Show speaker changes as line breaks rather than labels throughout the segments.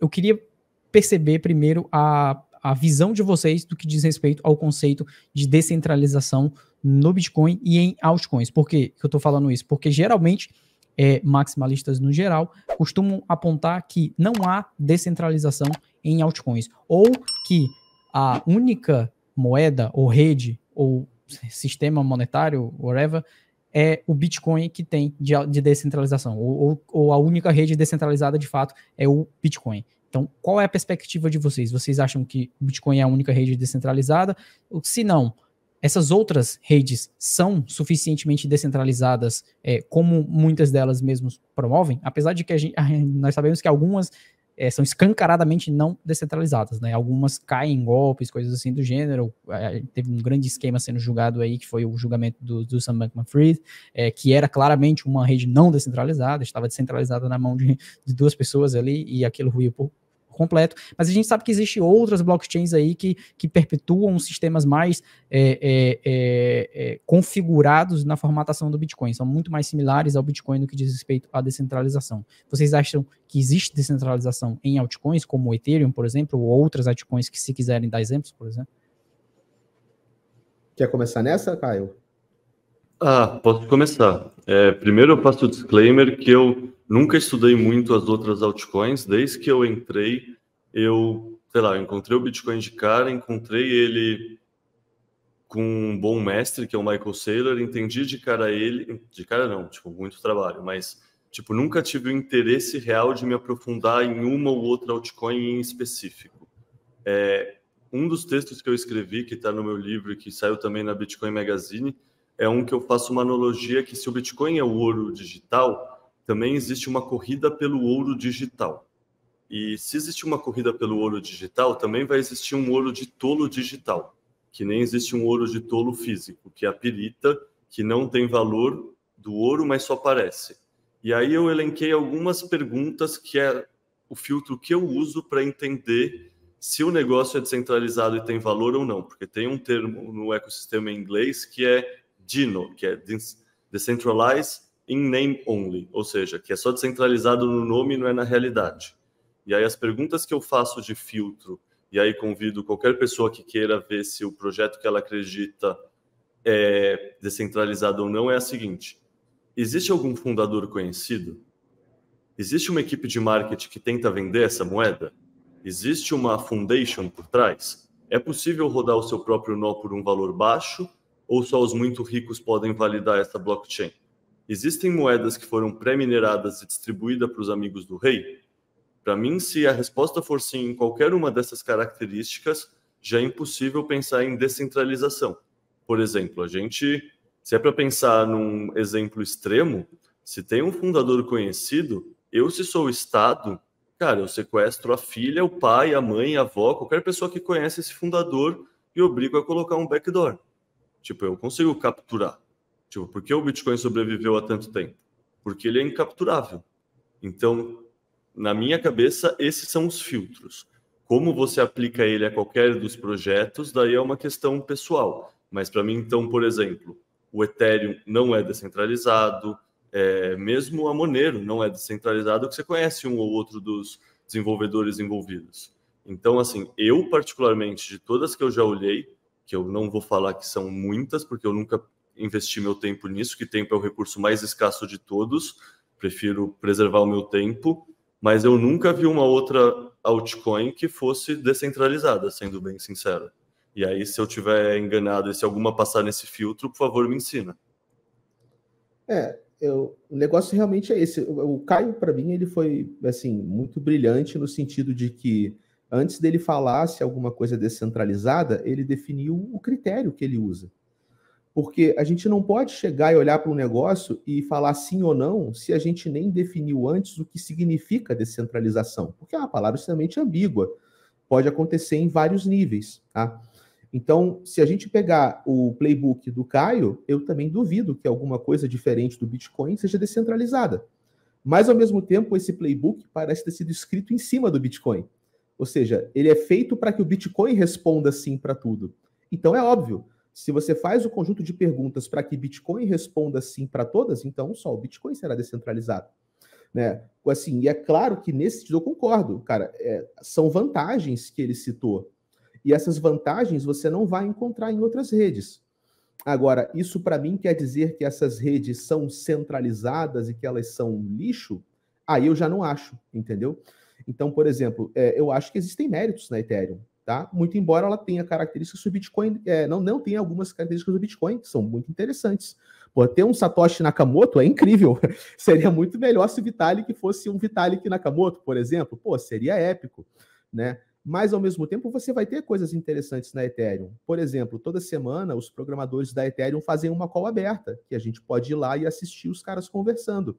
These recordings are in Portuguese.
eu queria perceber primeiro a visão de vocês do que diz respeito ao conceito de descentralização no Bitcoin e em altcoins. Por que eu estou falando isso? Porque geralmente maximalistas no geral costumam apontar que não há descentralização em altcoins, ou que a única moeda ou rede ou sistema monetário, whatever, é o Bitcoin que tem de descentralização, ou a única rede descentralizada de fato é o Bitcoin. Então, qual é a perspectiva de vocês? Vocês acham que o Bitcoin é a única rede descentralizada? Se não, essas outras redes são suficientemente descentralizadas, como muitas delas mesmas promovem? Apesar de que nós sabemos que algumas são escancaradamente não descentralizadas, né? Algumas caem em golpes, coisas assim do gênero. Teve um grande esquema sendo julgado aí, que foi o julgamento do Sam Bankman-Fried, que era claramente uma rede não descentralizada, estava descentralizada na mão de duas pessoas ali, e aquilo ruiu por completo. Mas a gente sabe que existem outras blockchains aí que perpetuam sistemas mais configurados na formatação do Bitcoin. São muito mais similares ao Bitcoin no que diz respeito à descentralização. Vocês acham que existe descentralização em altcoins, como o Ethereum, por exemplo, ou outras altcoins que, se quiserem dar exemplos, por exemplo?
Quer começar nessa, Caio?
Posso começar. Primeiro eu faço o disclaimer que eu nunca estudei muito as outras altcoins. Desde que eu entrei, eu encontrei o Bitcoin de cara, encontrei ele com um bom mestre, que é o Michael Saylor, entendi de cara ele, de cara não, muito trabalho, mas nunca tive o interesse real de me aprofundar em uma ou outra altcoin em específico. Um dos textos que eu escrevi, que está no meu livro e que saiu também na Bitcoin Magazine, é um que eu faço uma analogia que, se o Bitcoin é o ouro digital, também existe uma corrida pelo ouro digital. E se existe uma corrida pelo ouro digital, também vai existir um ouro de tolo digital, que nem existe um ouro de tolo físico, que é a pirita, que não tem valor do ouro, mas só parece. E aí eu elenquei algumas perguntas que é o filtro que eu uso para entender se o negócio é descentralizado e tem valor ou não, porque tem um termo no ecossistema em inglês que é DINO, que é Decentralized in Name Only, ou seja, que é só descentralizado no nome e não é na realidade. E aí as perguntas que eu faço de filtro, e aí convido qualquer pessoa que queira ver se o projeto que ela acredita é descentralizado ou não, é a seguinte: existe algum fundador conhecido? Existe uma equipe de marketing que tenta vender essa moeda? Existe uma foundation por trás? É possível rodar o seu próprio nó por um valor baixo? Ou só os muito ricos podem validar essa blockchain? Existem moedas que foram pré-mineradas e distribuídas para os amigos do rei? Para mim, se a resposta for sim em qualquer uma dessas características, já é impossível pensar em descentralização. Por exemplo, se é para pensar num exemplo extremo, se tem um fundador conhecido, se sou o Estado, cara, eu sequestro a filha, o pai, a mãe, a avó, qualquer pessoa que conhece esse fundador e obrigo a colocar um backdoor. Eu consigo capturar. Por que o Bitcoin sobreviveu há tanto tempo? Porque ele é incapturável. Então, na minha cabeça, esses são os filtros. Como você aplica ele a qualquer dos projetos, daí é uma questão pessoal. Mas para mim, então, por exemplo, o Ethereum não é descentralizado, mesmo a Monero não é descentralizado, que você conhece um ou outro dos desenvolvedores envolvidos. Então, assim, eu particularmente, de todas que eu já olhei, que eu não vou falar que são muitas, porque eu nunca investi meu tempo nisso, que tempo é o recurso mais escasso de todos, prefiro preservar o meu tempo, mas eu nunca vi uma outra altcoin que fosse descentralizada, sendo bem sincero. E aí, se eu tiver enganado e se alguma passar nesse filtro, por favor, me ensina.
O negócio realmente é esse. O Caio, para mim, ele foi assim, muito brilhante no sentido de que, antes dele falar se alguma coisa é descentralizada, ele definiu o critério que ele usa. Porque a gente não pode chegar e olhar para um negócio e falar sim ou não se a gente nem definiu antes o que significa descentralização. Porque é uma palavra extremamente ambígua. Pode acontecer em vários níveis, tá? Então, se a gente pegar o playbook do Caio, eu também duvido que alguma coisa diferente do Bitcoin seja descentralizada. Mas, ao mesmo tempo, esse playbook parece ter sido escrito em cima do Bitcoin. Ou seja, ele é feito para que o Bitcoin responda sim para tudo. Então, é óbvio, se você faz o conjunto de perguntas para que Bitcoin responda sim para todas, então só o Bitcoin será descentralizado. né? Assim, e é claro que nesse sentido eu concordo, cara, são vantagens que ele citou. E essas vantagens você não vai encontrar em outras redes. Agora, isso para mim quer dizer que essas redes são centralizadas e que elas são lixo? Aí eu já não acho, entendeu? Então, por exemplo, eu acho que existem méritos na Ethereum, tá? Muito embora ela tenha características do Bitcoin, não tenha algumas características do Bitcoin que são muito interessantes. Pô, ter um Satoshi Nakamoto é incrível. Seria muito melhor se o Vitalik fosse um Vitalik Nakamoto, por exemplo. Pô, seria épico, né? Mas, ao mesmo tempo, você vai ter coisas interessantes na Ethereum. Por exemplo, toda semana, os programadores da Ethereum fazem uma call aberta, que a gente pode ir lá e assistir os caras conversando.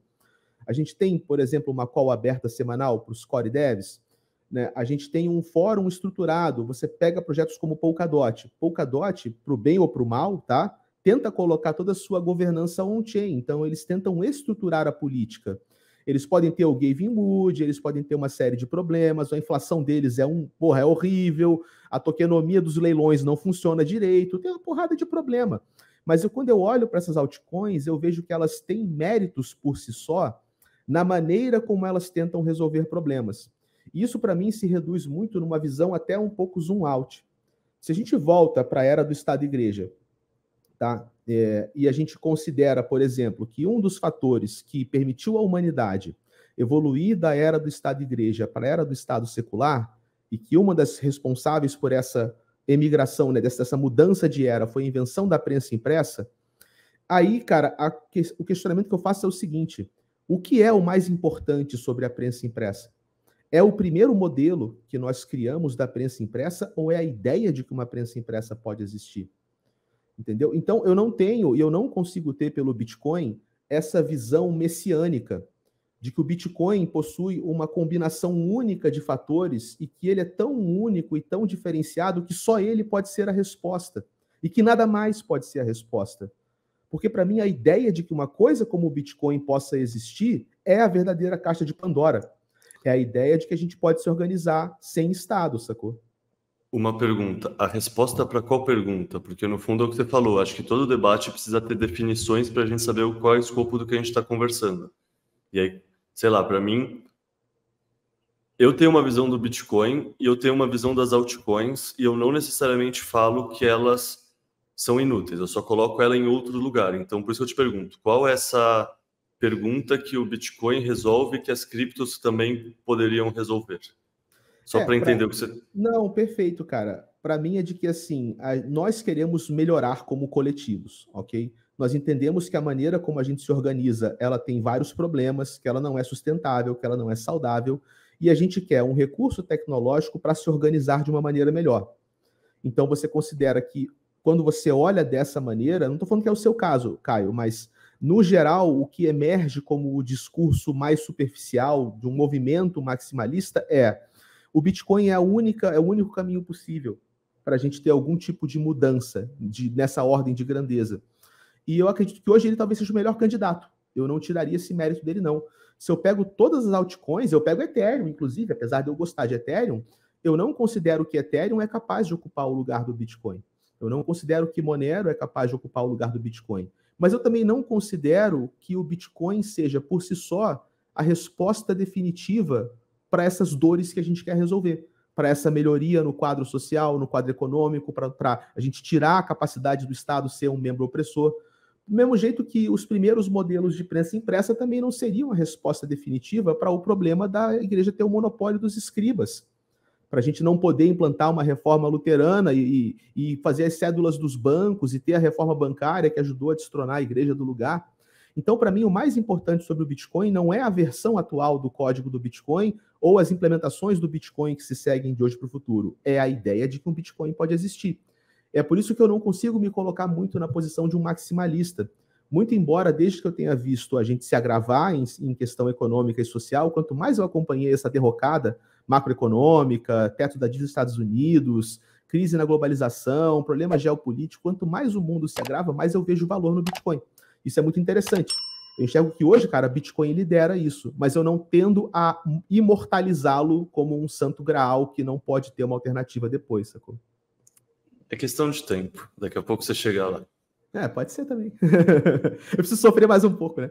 A gente tem, por exemplo, uma call aberta semanal para os core devs, né? A gente tem um fórum estruturado, você pega projetos como Polkadot. Polkadot, para o bem ou para o mal, tá? Tenta colocar toda a sua governança on-chain. Então, eles tentam estruturar a política. Eles podem ter o Gavin Wood, eles podem ter uma série de problemas, a inflação deles é horrível, a tokenomia dos leilões não funciona direito, tem uma porrada de problema. Mas quando eu olho para essas altcoins, eu vejo que elas têm méritos por si só na maneira como elas tentam resolver problemas. E isso, para mim, se reduz muito numa visão até um pouco zoom out. Se a gente volta para a era do Estado e Igreja, tá? E a gente considera, por exemplo, que um dos fatores que permitiu à humanidade evoluir da era do Estado e Igreja para a era do Estado secular, e que uma das responsáveis por essa emigração, né, dessa mudança de era, foi a invenção da prensa impressa, aí, cara, o questionamento que eu faço é o seguinte: o que é o mais importante sobre a prensa impressa? É o primeiro modelo que nós criamos da prensa impressa ou é a ideia de que uma prensa impressa pode existir? Entendeu? Então, eu não consigo ter pelo Bitcoin essa visão messiânica de que o Bitcoin possui uma combinação única de fatores e que ele é tão único e tão diferenciado que só ele pode ser a resposta e que nada mais pode ser a resposta. Porque, para mim, a ideia de que uma coisa como o Bitcoin possa existir é a verdadeira caixa de Pandora. É a ideia de que a gente pode se organizar sem Estado, sacou?
Uma pergunta. A resposta para qual pergunta? Porque, no fundo, é o que você falou. Acho que todo debate precisa ter definições para a gente saber qual é o escopo do que a gente está conversando. E aí, sei lá, para mim, eu tenho uma visão do Bitcoin e eu tenho uma visão das altcoins e eu não necessariamente falo que elas são inúteis. Eu só coloco ela em outro lugar. Então, por isso que eu te pergunto, qual é essa pergunta que o Bitcoin resolve que as criptos também poderiam resolver? Só para entender o que você...
Não, perfeito, cara. Para mim é de que, assim, nós queremos melhorar como coletivos, ok? Nós entendemos que a maneira como a gente se organiza, ela tem vários problemas, que ela não é sustentável, que ela não é saudável, e a gente quer um recurso tecnológico para se organizar de uma maneira melhor. Então, você considera que, quando você olha dessa maneira, não estou falando que é o seu caso, Caio, mas, no geral, o que emerge como o discurso mais superficial de um movimento maximalista é: o Bitcoin é o único caminho possível para a gente ter algum tipo de mudança nessa ordem de grandeza. E eu acredito que hoje ele talvez seja o melhor candidato. Eu não tiraria esse mérito dele, não. Se eu pego todas as altcoins, eu pego Ethereum, inclusive, apesar de eu gostar de Ethereum, eu não considero que Ethereum é capaz de ocupar o lugar do Bitcoin. Eu não considero que Monero é capaz de ocupar o lugar do Bitcoin. Mas eu também não considero que o Bitcoin seja, por si só, a resposta definitiva para essas dores que a gente quer resolver, para essa melhoria no quadro social, no quadro econômico, para a gente tirar a capacidade do Estado ser um membro opressor. Do mesmo jeito que os primeiros modelos de prensa impressa também não seriam a resposta definitiva para o problema da igreja ter o monopólio dos escribas, para a gente não poder implantar uma reforma luterana e fazer as cédulas dos bancos e ter a reforma bancária que ajudou a destronar a igreja do lugar. Então, para mim, o mais importante sobre o Bitcoin não é a versão atual do código do Bitcoin ou as implementações do Bitcoin que se seguem de hoje para o futuro. É a ideia de que um Bitcoin pode existir. É por isso que eu não consigo me colocar muito na posição de um maximalista. Muito embora, desde que eu tenha visto a gente se agravar em questão econômica e social, quanto mais eu acompanhei essa derrocada macroeconômica, teto da dívida dos Estados Unidos, crise na globalização, problema geopolítico, quanto mais o mundo se agrava, mais eu vejo valor no Bitcoin. Isso é muito interessante. Eu enxergo que hoje, cara, Bitcoin lidera isso, mas eu não tendo a imortalizá-lo como um santo graal que não pode ter uma alternativa depois, sacou?
É questão de tempo. Daqui a pouco você chega lá.
Pode ser também. Eu preciso sofrer mais um pouco, né?